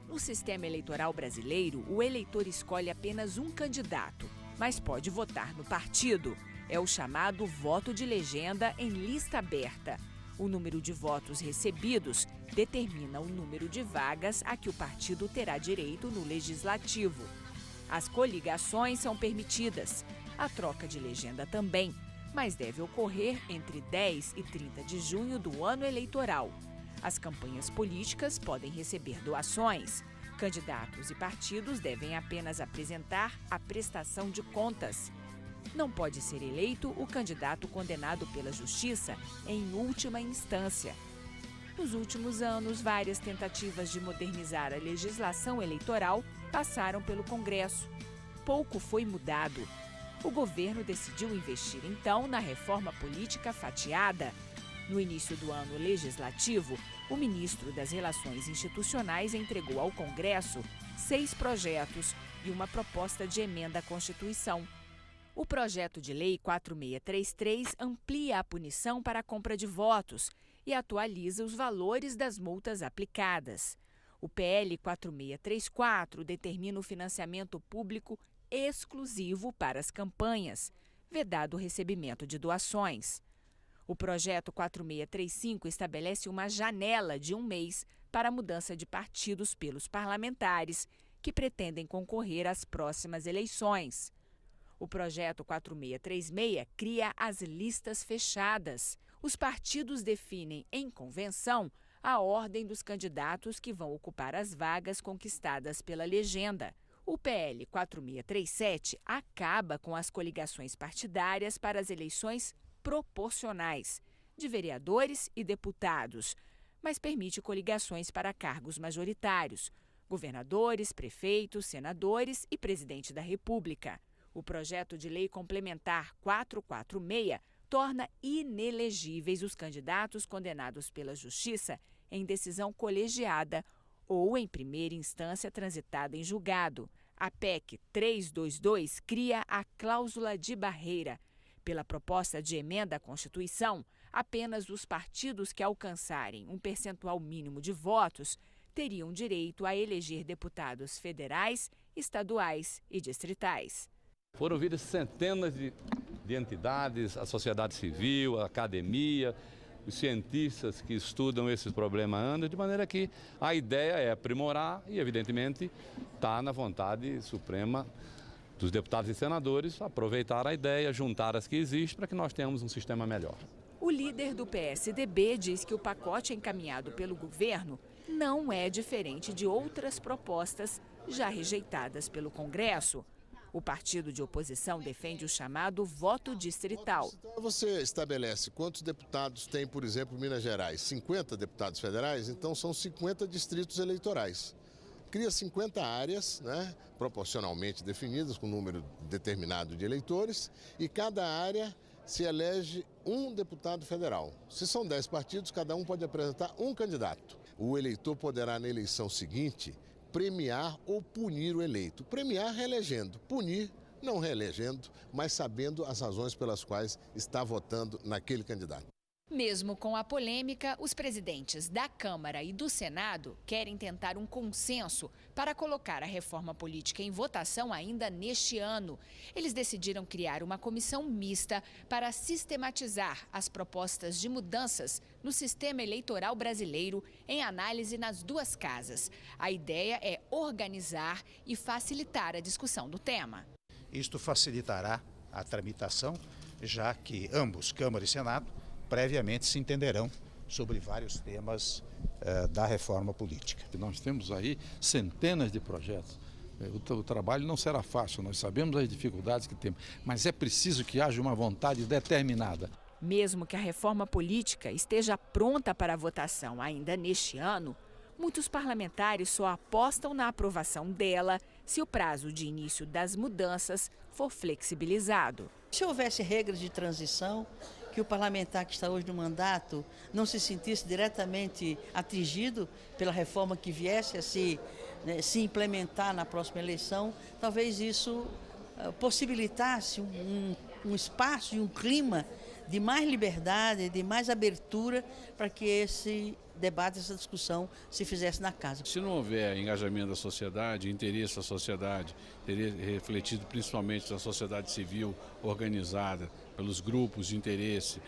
No sistema eleitoral brasileiro, o eleitor escolhe apenas um candidato, mas pode votar no partido. É o chamado voto de legenda em lista aberta. O número de votos recebidos determina o número de vagas a que o partido terá direito no legislativo. As coligações são permitidas, a troca de legenda também, mas deve ocorrer entre 10 e 30 de junho do ano eleitoral. As campanhas políticas podem receber doações. Candidatos e partidos devem apenas apresentar a prestação de contas. Não pode ser eleito o candidato condenado pela Justiça em última instância. Nos últimos anos, várias tentativas de modernizar a legislação eleitoral passaram pelo Congresso. Pouco foi mudado. O governo decidiu investir, então, na reforma política fatiada. No início do ano legislativo, o ministro das Relações Institucionais entregou ao Congresso 6 projetos e uma proposta de emenda à Constituição. O projeto de lei 4633 amplia a punição para a compra de votos e atualiza os valores das multas aplicadas. O PL 4634 determina o financiamento público exclusivo para as campanhas, vedado o recebimento de doações. O projeto 4635 estabelece uma janela de 1 mês para a mudança de partidos pelos parlamentares que pretendem concorrer às próximas eleições. O projeto 4636 cria as listas fechadas. Os partidos definem em convenção a ordem dos candidatos que vão ocupar as vagas conquistadas pela legenda. O PL 4637 acaba com as coligações partidárias para as eleições proporcionais de vereadores e deputados, mas permite coligações para cargos majoritários, governadores, prefeitos, senadores e presidente da República. O projeto de lei complementar 446 torna inelegíveis os candidatos condenados pela Justiça em decisão colegiada ou em primeira instância transitada em julgado. A PEC 322 cria a cláusula de barreira. Pela proposta de emenda à Constituição, apenas os partidos que alcançarem um percentual mínimo de votos teriam direito a eleger deputados federais, estaduais e distritais. Foram ouvidas centenas de entidades, a sociedade civil, a academia, os cientistas que estudam esses problemas andam, de maneira que a ideia é aprimorar e, evidentemente, está na vontade suprema dos deputados e senadores aproveitar a ideia, juntar as que existem para que nós tenhamos um sistema melhor. O líder do PSDB diz que o pacote encaminhado pelo governo não é diferente de outras propostas já rejeitadas pelo Congresso. O partido de oposição defende o chamado voto distrital. Você estabelece quantos deputados tem, por exemplo, Minas Gerais? 50 deputados federais? Então são 50 distritos eleitorais. Cria 50 áreas, proporcionalmente definidas, com um número determinado de eleitores, e cada área se elege um deputado federal. Se são 10 partidos, cada um pode apresentar um candidato. O eleitor poderá, na eleição seguinte, premiar ou punir o eleito. Premiar reelegendo, punir não reelegendo, mas sabendo as razões pelas quais está votando naquele candidato. Mesmo com a polêmica, os presidentes da Câmara e do Senado querem tentar um consenso para colocar a reforma política em votação ainda neste ano. Eles decidiram criar uma comissão mista para sistematizar as propostas de mudanças no sistema eleitoral brasileiro em análise nas duas casas. A ideia é organizar e facilitar a discussão do tema. Isto facilitará a tramitação, já que ambos, Câmara e Senado, previamente se entenderão sobre vários temas da reforma política. Nós temos aí centenas de projetos. O trabalho não será fácil, nós sabemos as dificuldades que temos, mas é preciso que haja uma vontade determinada. Mesmo que a reforma política esteja pronta para votação ainda neste ano, muitos parlamentares só apostam na aprovação dela se o prazo de início das mudanças for flexibilizado. Se houvesse regras de transição, que o parlamentar que está hoje no mandato não se sentisse diretamente atingido pela reforma que viesse a se implementar na próxima eleição, talvez isso possibilitasse um espaço e um clima de mais liberdade, de mais abertura para que esse debate, essa discussão se fizesse na casa. Se não houver engajamento da sociedade, interesse da sociedade, teria refletido principalmente na sociedade civil organizada, pelos grupos de interesse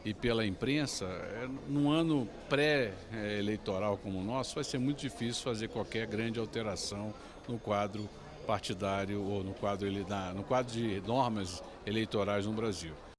e pela imprensa, num ano pré-eleitoral como o nosso, vai ser muito difícil fazer qualquer grande alteração no quadro partidário ou no quadro de normas eleitorais no Brasil.